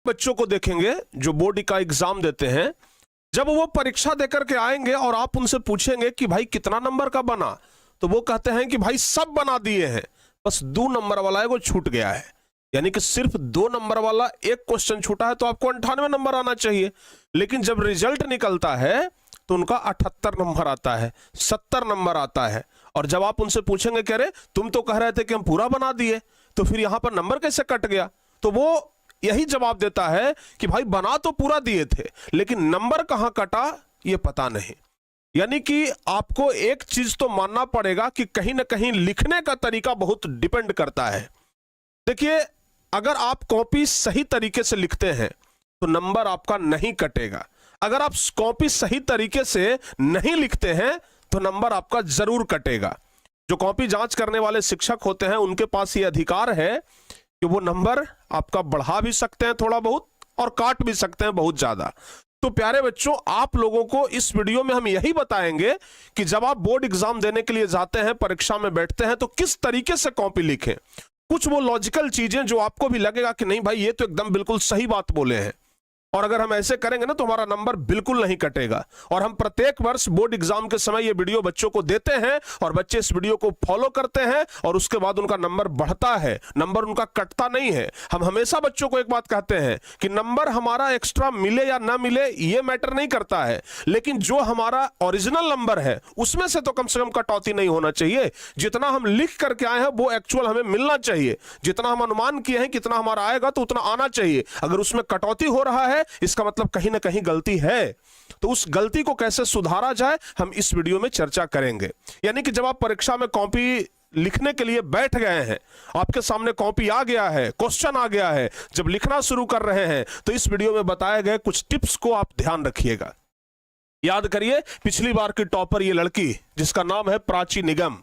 बच्चों को देखेंगे जो बोर्ड का एग्जाम देते हैं, जब वो परीक्षा देकर के आएंगे और आप उनसे पूछेंगे कि भाई कितना नंबर का बना, तो वो कहते हैं कि भाई सब बना दिए हैं, बस 2 नंबर वाला है वो छूट गया है। यानी कि सिर्फ 2 नंबर वाला एक क्वेश्चन छूटा है, तो आपको 98 नंबर आना चाहिए। लेकिन जब रिजल्ट निकलता है तो उनका 78 नंबर आता है, 70 नंबर आता है। और जब आप उनसे पूछेंगे कह रहे तुम तो कह रहे थे कि हम पूरा बना दिए, तो फिर यहां पर नंबर कैसे कट गया, तो वो यही जवाब देता है कि भाई बना तो पूरा दिए थे, लेकिन नंबर कहां कटा ये पता नहीं। यानी कि आपको एक चीज तो मानना पड़ेगा कि कहीं ना कहीं लिखने का तरीका बहुत डिपेंड करता है। देखिए, अगर आप कॉपी सही तरीके से लिखते हैं तो नंबर आपका नहीं कटेगा। अगर आप कॉपी सही तरीके से नहीं लिखते हैं तो नंबर आपका जरूर कटेगा। जो कॉपी जांच करने वाले शिक्षक होते हैं उनके पास ये अधिकार है कि वो नंबर आपका बढ़ा भी सकते हैं थोड़ा बहुत और काट भी सकते हैं बहुत ज्यादा। तो प्यारे बच्चों, आप लोगों को इस वीडियो में हम यही बताएंगे कि जब आप बोर्ड एग्जाम देने के लिए जाते हैं, परीक्षा में बैठते हैं, तो किस तरीके से कॉपी लिखें। कुछ वो लॉजिकल चीजें जो आपको भी लगेगा कि नहीं भाई ये तो एकदम बिल्कुल सही बात बोले हैं, और अगर हम ऐसे करेंगे ना तो हमारा नंबर बिल्कुल नहीं कटेगा। और हम प्रत्येक वर्ष बोर्ड एग्जाम के समय ये वीडियो बच्चों को देते हैं और बच्चे इस वीडियो को फॉलो करते हैं और उसके बाद उनका नंबर बढ़ता है, नंबर उनका कटता नहीं है। हम हमेशा बच्चों को एक बात कहते हैं कि नंबर हमारा एक्स्ट्रा मिले या ना मिले ये मैटर नहीं करता है, लेकिन जो हमारा ओरिजिनल नंबर है उसमें से तो कम से कम कटौती नहीं होना चाहिए। जितना हम लिख करके आए हैं वो एक्चुअल हमें मिलना चाहिए। जितना हम अनुमान किए हैं कितना हमारा आएगा तो उतना आना चाहिए। अगर उसमें कटौती हो रहा है इसका मतलब कहीं ना कहीं गलती है। तो उस गलती को कैसे सुधारा जाए हम इस वीडियो में चर्चा करेंगे। यानी कि जब आप परीक्षा में कॉपी लिखने के लिए बैठ गए हैं, आपके सामने कॉपी आ गया है, क्वेश्चन आ गया है, जब लिखना शुरू कर रहे हैं तो इस वीडियो में बताए गए कुछ टिप्स को आप ध्यान रखिएगा। याद करिए, पिछली बार की टॉपर ये लड़की जिसका नाम है प्राची निगम,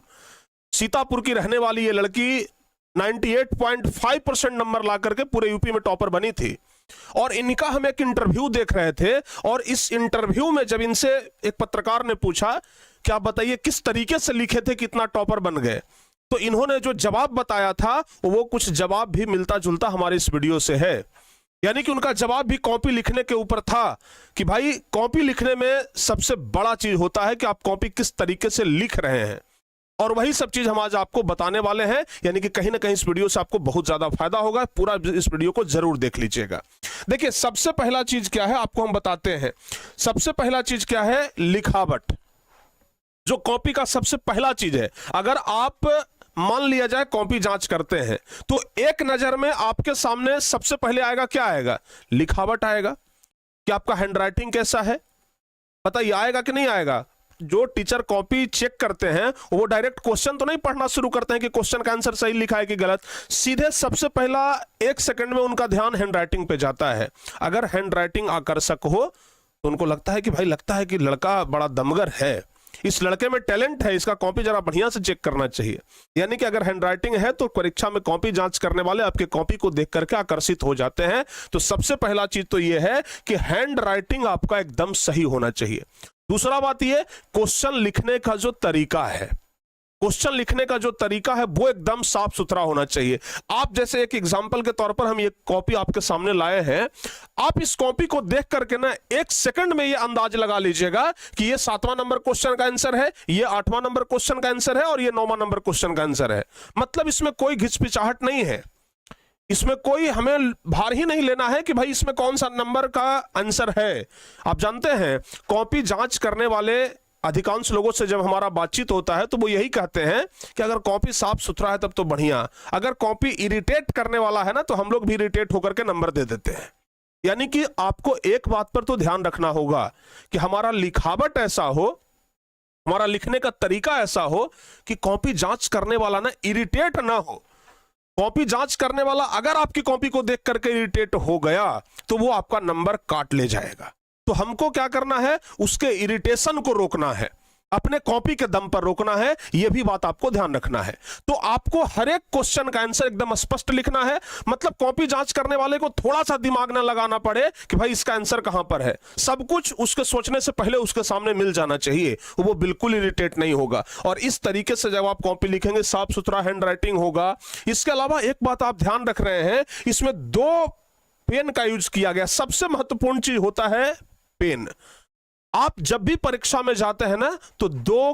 सीतापुर की रहने वाली ये लड़की 98.5% नंबर ला करके पूरे यूपी में टॉपर बनी थी। और इनका हम एक इंटरव्यू देख रहे थे और इस इंटरव्यू में जब इनसे एक पत्रकार ने पूछा कि आप बताइए किस तरीके से लिखे थे कितना टॉपर बन गए, तो इन्होंने जो जवाब बताया था वो कुछ जवाब भी मिलता जुलता हमारे इस वीडियो से है। यानी कि उनका जवाब भी कॉपी लिखने के ऊपर था कि भाई कॉपी लिखने में सबसे बड़ा चीज होता है कि आप कॉपी किस तरीके से लिख रहे हैं, और वही सब चीज हम आज आपको बताने वाले हैं। यानी कि कहीं ना कहीं इस वीडियो से आपको बहुत ज्यादा फायदा होगा। पूरा इस वीडियो को जरूर देख लीजिएगा। देखिए, सबसे पहला चीज क्या है आपको हम बताते हैं। सबसे पहला चीज क्या है, लिखावट। जो कॉपी का सबसे पहला चीज है, अगर आप मान लिया जाए कॉपी जांच करते हैं तो एक नजर में आपके सामने सबसे पहले आएगा क्या आएगा, लिखावट आएगा। कि आपका हैंडराइटिंग कैसा है बताइए, आएगा कि नहीं आएगा। जो टीचर कॉपी चेक करते हैं वो डायरेक्ट क्वेश्चन तो नहीं पढ़ना शुरू करते हैं कि क्वेश्चन का आंसर सही लिखा है कि गलत। सीधे सबसे पहला 1 सेकंड में उनका ध्यान हैंडराइटिंग पे जाता है। अगर हैंडराइटिंग आकर्षक हो तो उनको लगता है कि भाई लगता है कि लड़का बड़ा दमगर है, इस लड़के में टैलेंट है, इसका कॉपी जरा बढ़िया से चेक करना चाहिए। यानी कि अगर हैंडराइटिंग है तो परीक्षा में कॉपी जांच करने वाले आपके कॉपी को देख करके आकर्षित हो जाते हैं। तो सबसे पहला चीज तो यह है कि हैंडराइटिंग आपका एकदम सही होना चाहिए। दूसरा बात यह, क्वेश्चन लिखने का जो तरीका है, क्वेश्चन लिखने का जो तरीका है वो एकदम साफ सुथरा होना चाहिए। आप जैसे एक एग्जांपल के तौर पर हम ये कॉपी आपके सामने लाए हैं, आप इस कॉपी को देख करके ना 1 सेकंड में ये अंदाज लगा लीजिएगा कि ये 7वां नंबर क्वेश्चन का आंसर है, ये 8वां नंबर क्वेश्चन का आंसर है और ये 9वां नंबर क्वेश्चन का आंसर है। मतलब इसमें कोई घिचपिचाहट नहीं है, इसमें कोई हमें भार ही नहीं लेना है कि भाई इसमें कौन सा नंबर का आंसर है। आप जानते हैं कॉपी जांच करने वाले अधिकांश लोगों से जब हमारा बातचीत होता है तो वो यही कहते हैं कि अगर कॉपी साफ सुथरा है तब तो बढ़िया, अगर कॉपी इरिटेट करने वाला है ना तो हम लोग भी इरिटेट होकर के नंबर दे देते हैं। यानी कि आपको एक बात पर तो ध्यान रखना होगा कि हमारा लिखावट ऐसा हो, हमारा लिखने का तरीका ऐसा हो कि कॉपी जांच करने वाला ना इरिटेट ना हो। कॉपी जांच करने वाला अगर आपकी कॉपी को देख करके इरिटेट हो गया तो वो आपका नंबर काट ले जाएगा। तो हमको क्या करना है, उसके इरिटेशन को रोकना है, अपने कॉपी के दम पर रोकना है। यह भी बात आपको ध्यान रखना है। तो आपको हर एक क्वेश्चन का आंसर एकदम स्पष्ट लिखना है। मतलब कॉपी जांच करने वाले को थोड़ा सा दिमाग ना लगाना पड़े कि भाई इसका आंसर कहां पर है। सब कुछ उसके सोचने से पहले उसके सामने मिल जाना चाहिए, वो बिल्कुल इरिटेट नहीं होगा। और इस तरीके से जब आप कॉपी लिखेंगे साफ सुथरा हैंड राइटिंग होगा। इसके अलावा एक बात आप ध्यान रख रहे हैं, इसमें 2 पेन का यूज किया गया। सबसे महत्वपूर्ण चीज होता है पेन। आप जब भी परीक्षा में जाते हैं ना तो दो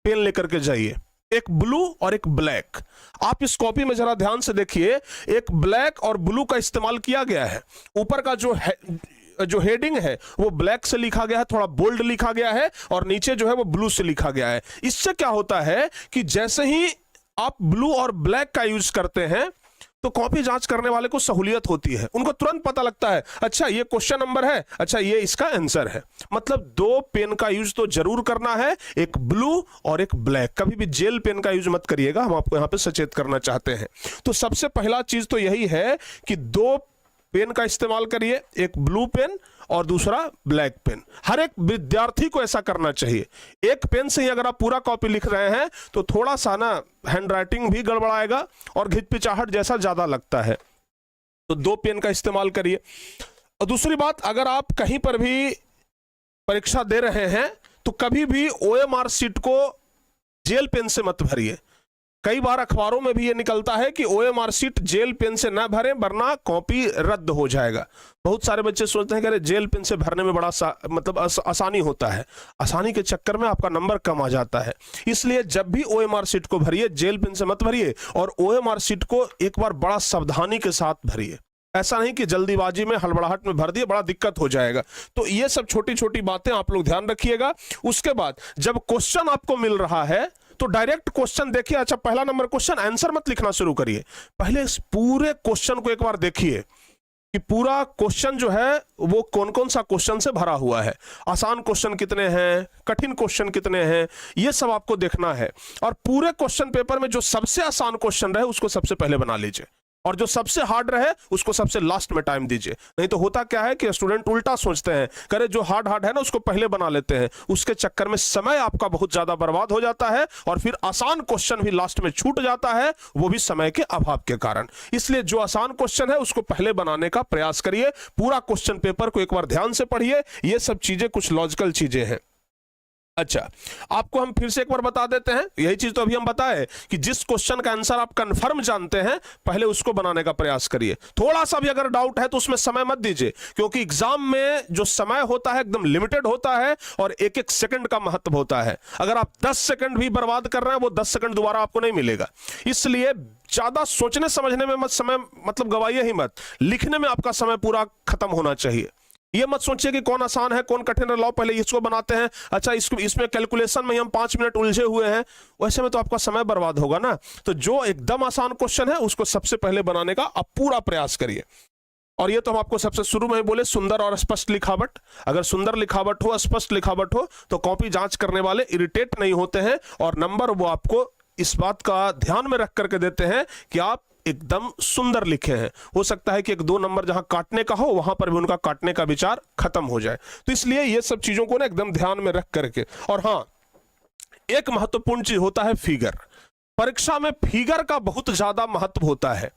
पेन लेकर के जाइए, एक ब्लू और एक ब्लैक। आप इस कॉपी में जरा ध्यान से देखिए, एक ब्लैक और ब्लू का इस्तेमाल किया गया है। ऊपर का जो हेडिंग है वो ब्लैक से लिखा गया है, थोड़ा बोल्ड लिखा गया है, और नीचे जो है वो ब्लू से लिखा गया है। इससे क्या होता है कि जैसे ही आप ब्लू और ब्लैक का यूज करते हैं तो कॉपी जांच करने वाले को सहूलियत होती है, उनको तुरंत पता लगता है अच्छा ये क्वेश्चन नंबर है, अच्छा ये इसका आंसर है। मतलब दो पेन का यूज तो जरूर करना है, एक ब्लू और एक ब्लैक। कभी भी जेल पेन का यूज मत करिएगा, हम आपको यहां पे सचेत करना चाहते हैं। तो सबसे पहला चीज तो यही है कि दो पेन का इस्तेमाल करिए, एक ब्लू पेन और दूसरा ब्लैक पेन। हर एक विद्यार्थी को ऐसा करना चाहिए। एक पेन से ही अगर आप पूरा कॉपी लिख रहे हैं तो थोड़ा सा ना हैंडराइटिंग भी गड़बड़ाएगा और घिचपिचाहट जैसा ज्यादा लगता है। तो दो पेन का इस्तेमाल करिए। और दूसरी बात, अगर आप कहीं पर भी परीक्षा दे रहे हैं तो कभी भी OMR शीट को जेल पेन से मत भरिए। कई बार अखबारों में भी ये निकलता है कि OMR शीट जेल पेन से ना भरें वरना कॉपी रद्द हो जाएगा। बहुत सारे बच्चे सोचते हैं कि अरे जेल पेन से भरने में बड़ा आसानी होता है। आसानी के चक्कर में आपका नंबर कम आ जाता है। इसलिए जब भी OMR शीट को भरिए जेल पेन से मत भरिए, और OMR शीट को एक बार बड़ा सावधानी के साथ भरिए। ऐसा नहीं कि जल्दीबाजी में हड़बड़ाहट में भर दिए, बड़ा दिक्कत हो जाएगा। तो ये सब छोटी छोटी बातें आप लोग ध्यान रखिएगा। उसके बाद जब क्वेश्चन आपको मिल रहा है तो डायरेक्ट क्वेश्चन देखिए। अच्छा, पहला नंबर क्वेश्चन, आंसर मत लिखना शुरू करिए, पहले इस पूरे क्वेश्चन को एक बार देखिए कि पूरा क्वेश्चन जो है वो कौन कौन सा क्वेश्चन से भरा हुआ है। आसान क्वेश्चन कितने हैं, कठिन क्वेश्चन कितने हैं, ये सब आपको देखना है। और पूरे क्वेश्चन पेपर में जो सबसे आसान क्वेश्चन रहे उसको सबसे पहले बना लीजिए, और जो सबसे हार्ड रहे उसको सबसे लास्ट में टाइम दीजिए। नहीं तो होता क्या है कि स्टूडेंट उल्टा सोचते हैं, करे जो हार्ड है ना उसको पहले बना लेते हैं, उसके चक्कर में समय आपका बहुत ज्यादा बर्बाद हो जाता है, और फिर आसान क्वेश्चन भी लास्ट में छूट जाता है, वो भी समय के अभाव के कारण। इसलिए जो आसान क्वेश्चन है उसको पहले बनाने का प्रयास करिए। पूरा क्वेश्चन पेपर को एक बार ध्यान से पढ़िए। ये सब चीजें कुछ लॉजिकल चीजें हैं। अच्छा, आपको हम फिर से एक बार बता देते हैं, यही चीज तो अभी हम बताए कि जिस क्वेश्चन का आंसर आप कंफर्म जानते हैं पहले उसको बनाने का प्रयास करिए। थोड़ा सा भी अगर डाउट है तो उसमें समय मत दीजिए, क्योंकि एग्जाम में जो समय होता है एकदम लिमिटेड होता है और एक एक सेकंड का महत्व होता है। अगर आप 10 सेकंड भी बर्बाद कर रहे हैं वो 10 सेकंड दोबारा आपको नहीं मिलेगा। इसलिए ज्यादा सोचने समझने में मत समय मतलब गवाइए ही मत, लिखने में आपका समय पूरा खत्म होना चाहिए। ये मत सोचिए कि कौन आसान है कौन कठिन है, लाओ पहले इसको बनाते हैं, अच्छा इसमें कैलकुलेशन में हम 5 मिनट उलझे हुए हैं, वैसे में तो आपका समय बर्बाद होगा ना। तो जो एकदम आसान क्वेश्चन है उसको सबसे पहले बनाने का आप पूरा प्रयास करिए। और ये तो हम आपको सबसे शुरू में ही बोले, सुंदर और स्पष्ट लिखावट। अगर सुंदर लिखावट हो, स्पष्ट लिखावट हो तो कॉपी जांच करने वाले इरिटेट नहीं होते हैं, और नंबर वो आपको इस बात का ध्यान में रख करके देते हैं कि आप एकदम सुंदर लिखे हैं। हो सकता है कि 1-2 नंबर जहां काटने का हो वहां पर भी उनका काटने का विचार खत्म हो जाए। तो इसलिए ये सब चीजों को ना एकदम ध्यान में रख करके। और हां, एक महत्वपूर्ण चीज होता है फिगर। परीक्षा में फिगर का बहुत ज्यादा महत्व होता है।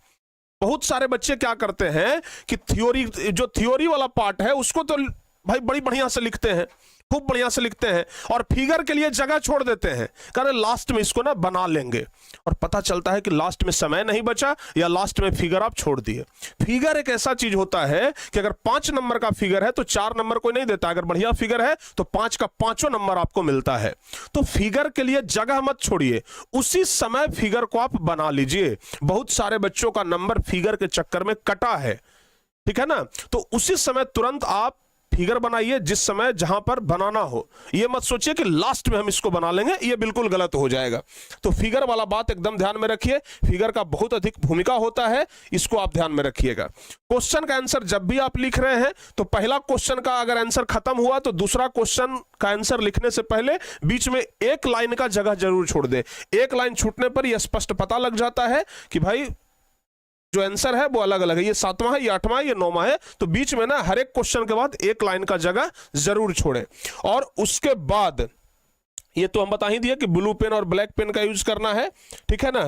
बहुत सारे बच्चे क्या करते हैं कि थ्योरी वाला पार्ट है उसको तो भाई बड़ी बढ़िया से लिखते हैं, खूब बढ़िया से लिखते हैं, और फिगर के लिए जगह छोड़ देते हैं, कह लास्ट में इसको ना बना लेंगे, और पता चलता है कि लास्ट में समय नहीं बचा या लास्ट में फिगर आप छोड़ दिए। फिगर एक ऐसा चीज होता है कि अगर 5 नंबर का फिगर है तो 4 नंबर कोई नहीं देता, अगर बढ़िया फिगर है तो 5 का 5 नंबर आपको मिलता है। तो फिगर के लिए जगह मत छोड़िए, उसी समय फिगर को आप बना लीजिए। बहुत सारे बच्चों का नंबर फिगर के चक्कर में कटा है, ठीक है ना। तो उसी समय तुरंत आप फिगर बनाइए जिस समय जहां पर बनाना हो। ये मत सोचिए कि लास्ट में हम इसको बना लेंगे, ये बिल्कुल गलत हो जाएगा। तो फिगर वाला बात एकदम ध्यान में रखिए, फिगर का बहुत अधिक भूमिका होता है, इसको आप ध्यान में रखिएगा। क्वेश्चन का आंसर जब भी आप लिख रहे हैं तो पहला क्वेश्चन का अगर आंसर खत्म हुआ तो दूसरा क्वेश्चन का आंसर लिखने से पहले बीच में एक लाइन का जगह जरूर छोड़ दे। एक लाइन छूटने पर यह स्पष्ट पता लग जाता है कि भाई जो आंसर है वो अलग अलग है, ये 7वां है, ये 8वां है, ये 9वां है। तो बीच में ना हर एक क्वेश्चन के बाद एक लाइन का जगह जरूर छोड़े। और उसके बाद ये तो हम बता ही दिए कि ब्लू पेन और ब्लैक पेन का यूज करना है, ठीक है ना।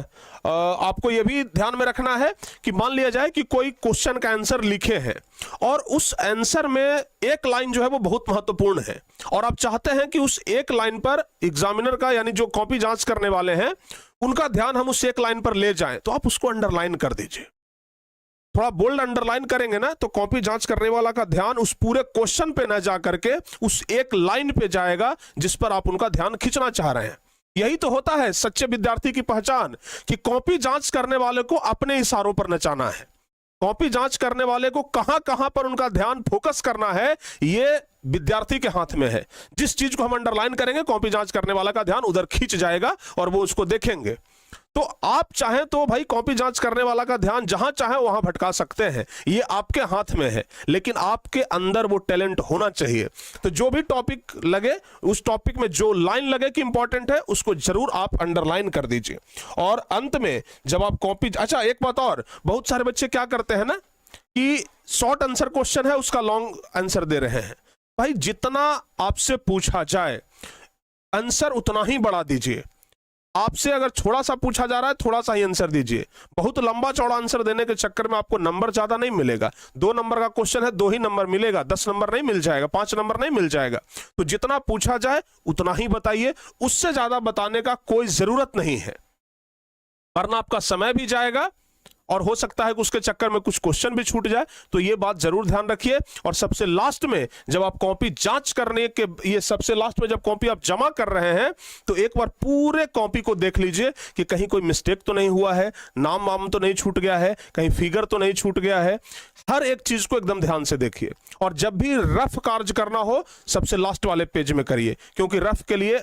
आपको ये भी ध्यान में रखना है कि मान लिया जाए कि कोई क्वेश्चन का आंसर लिखे हैं और उस आंसर में एक लाइन जो है वो बहुत महत्वपूर्ण है, और आप चाहते हैं कि उस एक लाइन पर एग्जामिनर का यानी जो कॉपी जांच करने वाले हैं उनका ध्यान हम उस एक लाइन पर ले जाएं, तो आप उसको अंडरलाइन कर दीजिए। थोड़ा बोल्ड अंडरलाइन करेंगे ना तो कॉपी जांच करने वाला का ध्यान उस पूरे क्वेश्चन पे न जा करके उस एक लाइन पे जाएगा जिस पर आप उनका ध्यान खींचना चाह रहे हैं। यही तो होता है सच्चे विद्यार्थी की पहचान, कि कॉपी जांच करने वाले को अपने इशारों पर नचाना है। कॉपी जांच करने वाले को कहां कहां पर उनका ध्यान फोकस करना है, ये विद्यार्थी के हाथ में है। जिस चीज को हम अंडरलाइन करेंगे कॉपी जांच करने वाला का ध्यान उधर खींच जाएगा और वो उसको देखेंगे। तो आप चाहें तो भाई कॉपी जांच करने वाला का ध्यान जहां चाहे वहां भटका सकते हैं, ये आपके हाथ में है, लेकिन आपके अंदर वो टैलेंट होना चाहिए। तो जो भी टॉपिक लगे, उस टॉपिक में जो लाइन लगे कि इंपॉर्टेंट है, उसको जरूर आप अंडरलाइन कर दीजिए। और अंत में जब आप कॉपी, अच्छा एक बात और, बहुत सारे बच्चे क्या करते हैं ना कि शॉर्ट आंसर क्वेश्चन है उसका लॉन्ग आंसर दे रहे हैं। भाई जितना आपसे पूछा जाए आंसर उतना ही बढ़ा दीजिए। आपसे अगर थोड़ा सा पूछा जा रहा है थोड़ा सा ही आंसर दीजिए। बहुत लंबा चौड़ा आंसर देने के चक्कर में आपको नंबर ज्यादा नहीं मिलेगा। 2 नंबर का क्वेश्चन है 2 ही नंबर मिलेगा, 10 नंबर नहीं मिल जाएगा, 5 नंबर नहीं मिल जाएगा। तो जितना पूछा जाए उतना ही बताइए, उससे ज्यादा बताने का कोई जरूरत नहीं है, वरना आपका समय भी जाएगा और हो सकता है कि उसके चक्कर में कुछ क्वेश्चन भी छूट जाए। तो ये बात जरूर ध्यान रखिए। और सबसे लास्ट में जब आप कॉपी जांच करने के, ये सबसे लास्ट में जब कॉपी आप जमा कर रहे हैं तो एक बार पूरे कॉपी को देख लीजिए कि कहीं कोई मिस्टेक तो नहीं हुआ है, नाम वाम तो नहीं छूट गया है, कहीं फिगर तो नहीं छूट गया है। हर एक चीज को एकदम ध्यान से देखिए। और जब भी रफ कार्य करना हो सबसे लास्ट वाले पेज में करिए, क्योंकि रफ के लिए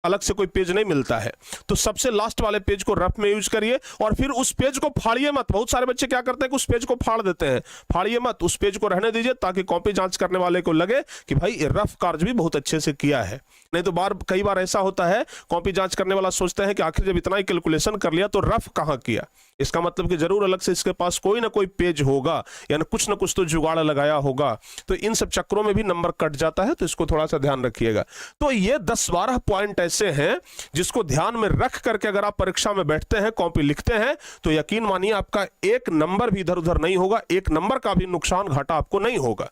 अलग से कोई पेज नहीं मिलता है। तो सबसे लास्ट वाले पेज को रफ में यूज करिए और फिर उस पेज को फाड़िए मत। बहुत सारे बच्चे क्या करते हैं कि उस पेज को फाड़ देते हैं। फाड़िए मत, उस पेज को रहने दीजिए ताकि कॉपी जांच करने वाले को लगे कि भाई रफ कार्य भी बहुत अच्छे से किया है। नहीं तो कई बार ऐसा होता है कॉपी जांच करने वाला सोचते हैं कि आखिर जब इतना ही कैलकुलेशन कर लिया तो रफ कहां किया। इसका मतलब कि जरूर अलग से इसके पास कोई ना कोई पेज होगा, यानी कुछ ना कुछ तो जुगाड़ लगाया होगा। तो इन सब चक्करों में भी नंबर कट जाता है, तो इसको थोड़ा सा ध्यान रखिएगा। तो ये 10-12 पॉइंट ऐसे हैं जिसको ध्यान में रख करके अगर आप परीक्षा में बैठते हैं, कॉपी लिखते हैं, तो यकीन मानिए आपका 1 नंबर भी इधर उधर नहीं होगा, 1 नंबर का भी नुकसान घाटा आपको नहीं होगा।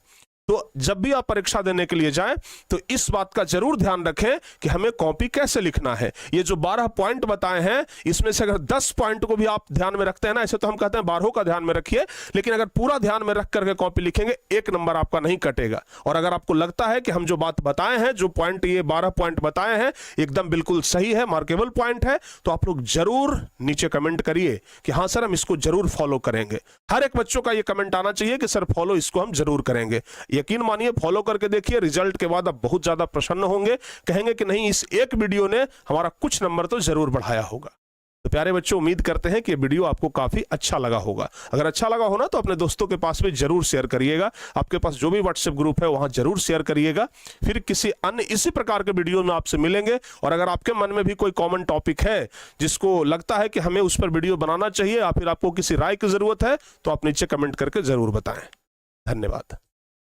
तो जब भी आप परीक्षा देने के लिए जाएं तो इस बात का जरूर ध्यान रखें कि हमें कॉपी कैसे लिखना है। ये जो 12 पॉइंट बताए हैं इसमें से अगर 10 पॉइंट को भी आप ध्यान में रखते हैं ना, ऐसे तो हम कहते हैं 12 का ध्यान में रखिए, लेकिन अगर पूरा ध्यान में रख करके कॉपी लिखेंगे 1 नंबर आपका नहीं कटेगा। और अगर आपको लगता है कि हम जो बात बताए हैं, जो पॉइंट ये 12 पॉइंट बताए हैं एकदम बिल्कुल सही है, मार्केबल पॉइंट है, तो आप लोग जरूर नीचे कमेंट करिए कि हाँ सर हम इसको जरूर फॉलो करेंगे। हर एक बच्चों का ये कमेंट आना चाहिए कि सर फॉलो इसको हम जरूर करेंगे। यकीन मानिए फॉलो करके देखिए, रिजल्ट के बाद आप बहुत ज्यादा प्रसन्न होंगे, कहेंगे कि नहीं इस एक वीडियो ने हमारा कुछ नंबर तो जरूर बढ़ाया होगा। तो प्यारे बच्चों उम्मीद करते हैं कि ये वीडियो आपको काफी अच्छा लगा होगा। अगर अच्छा लगा हो ना तो अपने दोस्तों के पास भी जरूर शेयर करिएगा। आपके पास जो भी व्हाट्सएप ग्रुप है वहां जरूर शेयर करिएगा। फिर किसी अन्य इसी प्रकार के वीडियो में आपसे मिलेंगे। और अगर आपके मन में भी कोई कॉमन टॉपिक है जिसको लगता है कि हमें उस पर वीडियो बनाना चाहिए या फिर आपको किसी राय की जरूरत है तो आप नीचे कमेंट करके जरूर बताएं। धन्यवाद।